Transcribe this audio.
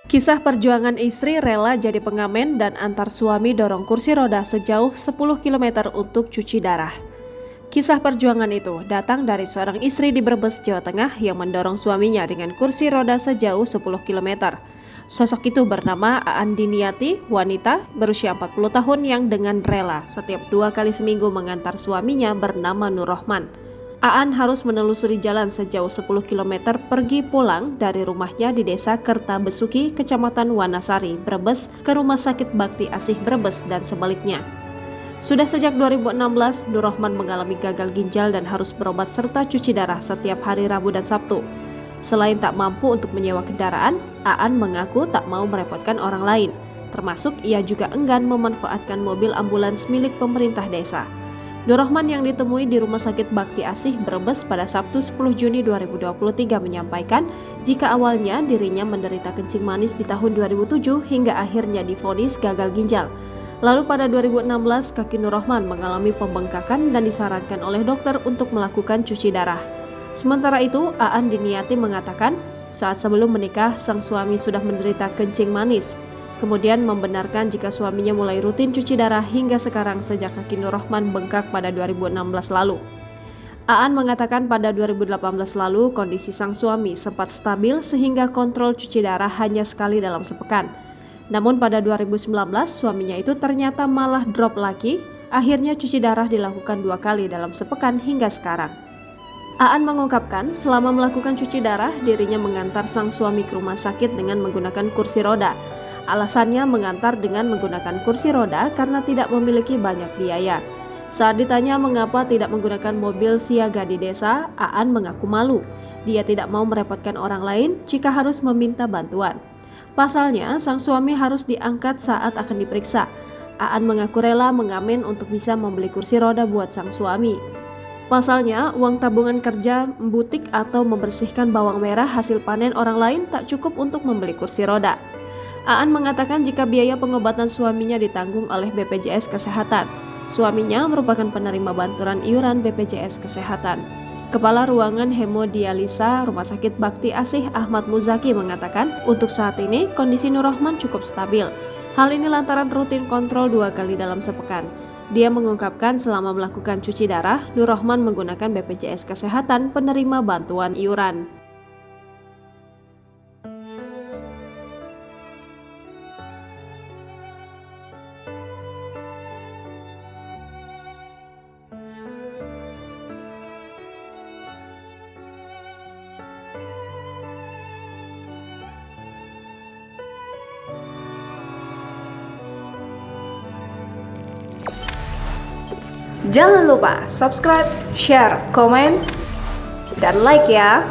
Kisah perjuangan istri rela jadi pengamen dan antar suami dorong kursi roda sejauh 10 km untuk cuci darah. Kisah perjuangan itu datang dari seorang istri di Brebes, Jawa Tengah yang mendorong suaminya dengan kursi roda sejauh 10 km. Sosok itu bernama Aan Diniati, wanita berusia 40 tahun yang dengan rela setiap 2 kali seminggu mengantar suaminya bernama Nur Rohman. Aan harus menelusuri jalan sejauh 10 km pergi pulang dari rumahnya di desa Kertabesuki, Kecamatan Wanasari, Brebes ke Rumah Sakit Bakti Asih Brebes dan sebaliknya. Sudah sejak 2016, Nur Rohman mengalami gagal ginjal dan harus berobat serta cuci darah setiap hari Rabu dan Sabtu. Selain tak mampu untuk menyewa kendaraan, Aan mengaku tak mau merepotkan orang lain. Termasuk ia juga enggan memanfaatkan mobil ambulans milik pemerintah desa. Nur Rohman yang ditemui di Rumah Sakit Bakti Asih Brebes pada Sabtu 10 Juni 2023 menyampaikan jika awalnya dirinya menderita kencing manis di tahun 2007 hingga akhirnya divonis gagal ginjal. Lalu pada 2016 kaki Nur Rohman mengalami pembengkakan dan disarankan oleh dokter untuk melakukan cuci darah. Sementara itu, Aan Diniati mengatakan saat sebelum menikah sang suami sudah menderita kencing manis. Kemudian membenarkan jika suaminya mulai rutin cuci darah hingga sekarang sejak kaki Nur Rohman bengkak pada 2016 lalu. Aan mengatakan pada 2018 lalu kondisi sang suami sempat stabil sehingga kontrol cuci darah hanya sekali dalam sepekan. Namun pada 2019 suaminya itu ternyata malah drop lagi, akhirnya cuci darah dilakukan 2 kali dalam sepekan hingga sekarang. Aan mengungkapkan selama melakukan cuci darah dirinya mengantar sang suami ke rumah sakit dengan menggunakan kursi roda. Alasannya mengantar dengan menggunakan kursi roda karena tidak memiliki banyak biaya. Saat ditanya mengapa tidak menggunakan mobil siaga di desa, Aan mengaku malu. Dia tidak mau merepotkan orang lain jika harus meminta bantuan. Pasalnya, sang suami harus diangkat saat akan diperiksa. Aan mengaku rela mengamen untuk bisa membeli kursi roda buat sang suami. Pasalnya, uang tabungan kerja, butik atau membersihkan bawang merah hasil panen orang lain tak cukup untuk membeli kursi roda. Aan mengatakan jika biaya pengobatan suaminya ditanggung oleh BPJS Kesehatan. Suaminya merupakan penerima bantuan iuran BPJS Kesehatan. Kepala Ruangan Hemodialisa Rumah Sakit Bakti Asih Ahmad Muzaki mengatakan untuk saat ini kondisi Nur Rohman cukup stabil. Hal ini lantaran rutin kontrol 2 kali dalam sepekan. Dia mengungkapkan selama melakukan cuci darah, Nur Rohman menggunakan BPJS Kesehatan penerima bantuan iuran. Jangan lupa subscribe, share, komen, dan like ya!